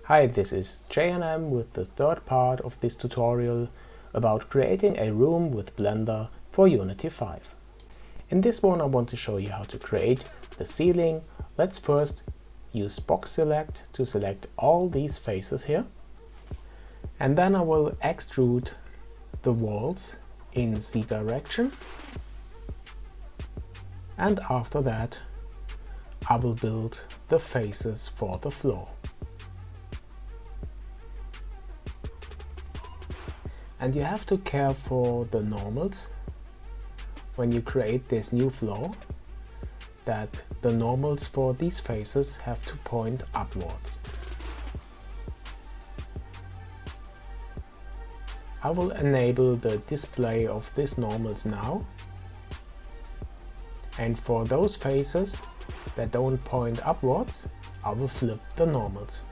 Hi, this is J&M with the third part of this tutorial about creating a room with Blender for Unity 5. In this one I want to show you how to create the ceiling. Let's first use box select to select all these faces here, and then I will extrude the walls in Z direction, and after that I will build the faces for the floor. And you have to care for the normals when you create this new floor, that the normals for these faces have to point upwards. I will enable the display of these normals now, and for those faces that don't point upwards, I will flip the normals.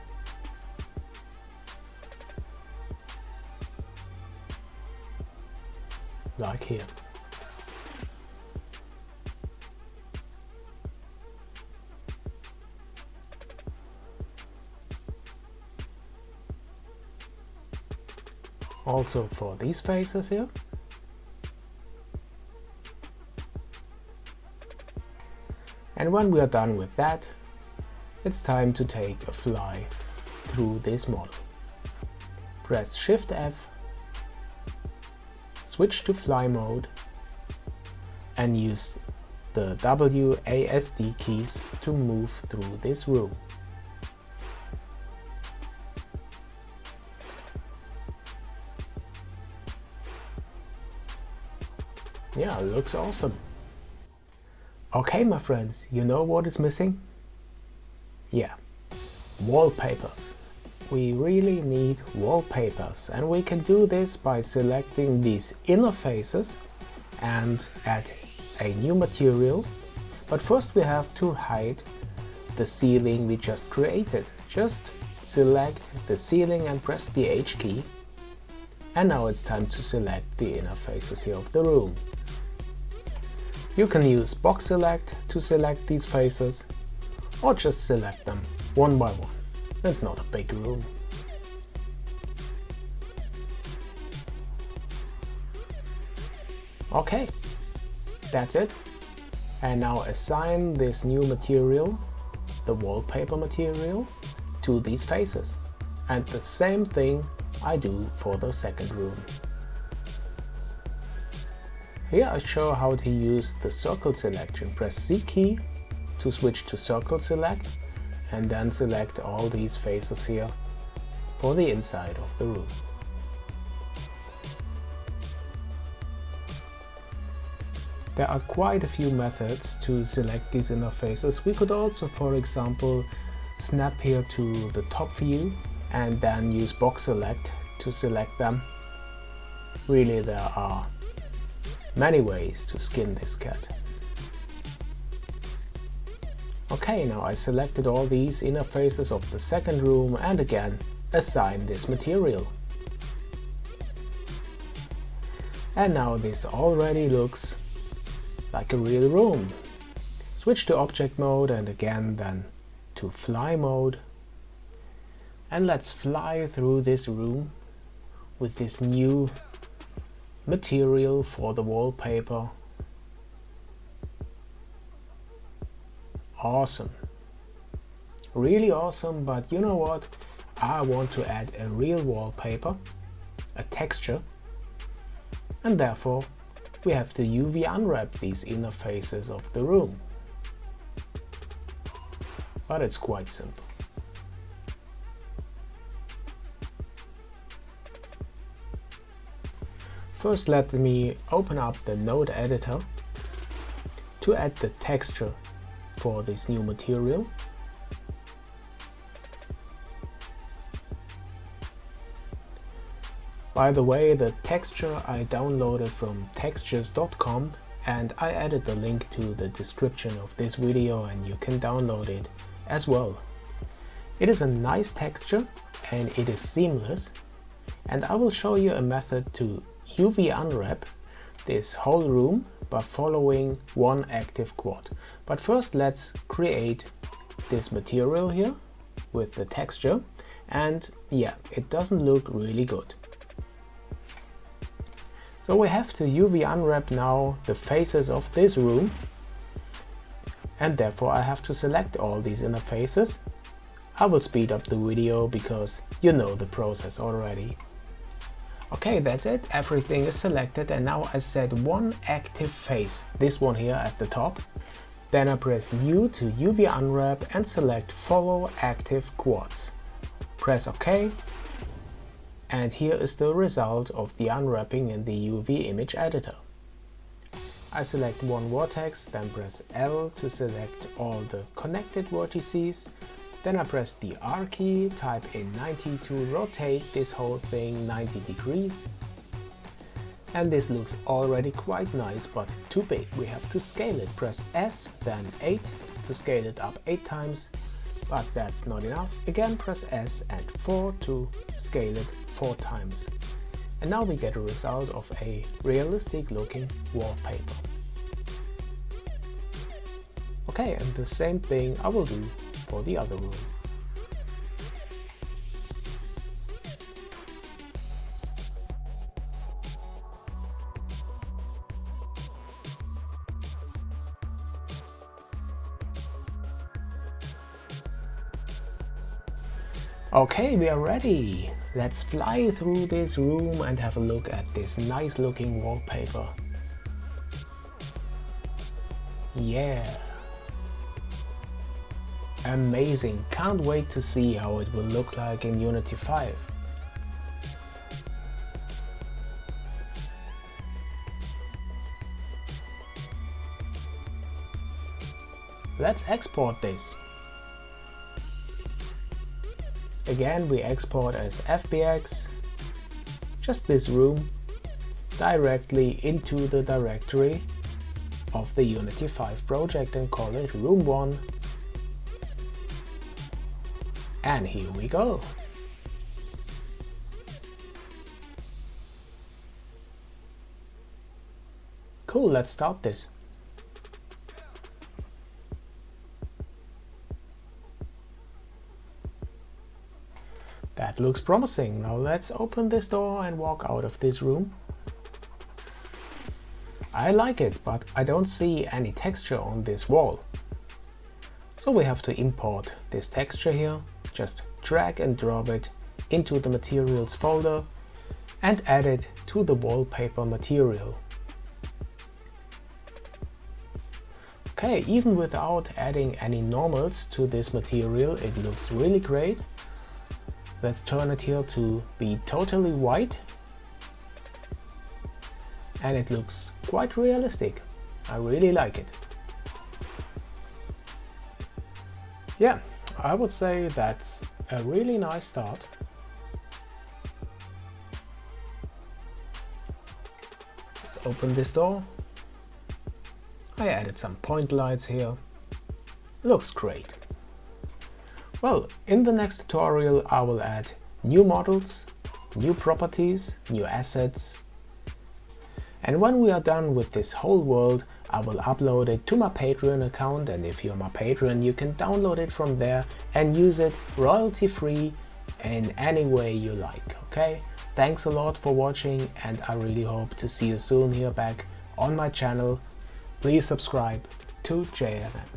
Like here. Also for these faces here. And when we are done with that, it's time to take a fly through this model. Press Shift F, switch to fly mode, and use the WASD keys to move through this room. Yeah, looks awesome. Okay, my friends, you know what is missing? Yeah, wallpapers. We really need wallpapers, and we can do this by selecting these inner faces and add a new material. But first we have to hide the ceiling we just created. Just select the ceiling and press the H key. And now it's time to select the inner faces here of the room. You can use box select to select these faces, or just select them one by one. It's not a big room. Okay, that's it. And now assign this new material, the wallpaper material, to these faces. And the same thing I do for the second room. Here I show how to use the circle selection. Press C key to switch to circle select, and then select all these faces here for the inside of the room. There are quite a few methods to select these inner faces. We could also, for example, snap here to the top view and then use box select to select them. Really, there are many ways to skin this cat. Okay, now I selected all these inner faces of the second room and again assign this material. And now this already looks like a real room. Switch to object mode and again then to fly mode. And let's fly through this room with this new material for the wallpaper. Awesome. Really awesome, but you know what? I want to add a real wallpaper, a texture, and therefore we have to UV unwrap these inner faces of the room. But it's quite simple. First, let me open up the node editor to add the texture for this new material. By the way, the texture I downloaded from textures.com, and I added the link to the description of this video, and you can download it as well. It is a nice texture and it is seamless, and I will show you a method to UV unwrap this whole room by following one active quad. But first let's create this material here with the texture, and yeah, it doesn't look really good. So we have to UV unwrap now the faces of this room, and therefore I have to select all these inner faces. I will speed up the video because you know the process already. Okay, that's it, everything is selected, and now I set one active face, this one here at the top. Then I press U to UV unwrap and select follow active quads. Press OK, and here is the result of the unwrapping in the UV image editor. I select one vertex, then press L to select all the connected vertices. Then I press the R key, type in 90 to rotate this whole thing 90 degrees. And this looks already quite nice, but too big. We have to scale it. Press S, then 8 to scale it up 8 times. But that's not enough. Again press S and 4 to scale it 4 times. And now we get a result of a realistic looking wallpaper. Okay, and the same thing I will do for the other room. Okay, we are ready. Let's fly through this room and have a look at this nice looking wallpaper. Yeah. Amazing, can't wait to see how it will look like in Unity 5. Let's export this. Again, we export as FBX, just this room, directly into the directory of the Unity 5 project and call it Room 1. And here we go. Cool, let's start this. That looks promising. Now let's open this door and walk out of this room. I like it, but I don't see any texture on this wall. So we have to import this texture here. Just drag and drop it into the materials folder and add it to the wallpaper material. Okay, even without adding any normals to this material, it looks really great. Let's turn it here to be totally white. And it looks quite realistic. I really like it. Yeah, I would say that's a really nice start. Let's open this door. I added some point lights here. Looks great. Well, in the next tutorial I will add new models, new properties, new assets. And when we are done with this whole world, I will upload it to my Patreon account, and if you're my patron, you can download it from there and use it royalty free in any way you like, okay? Thanks a lot for watching, and I really hope to see you soon here back on my channel. Please subscribe to JNN.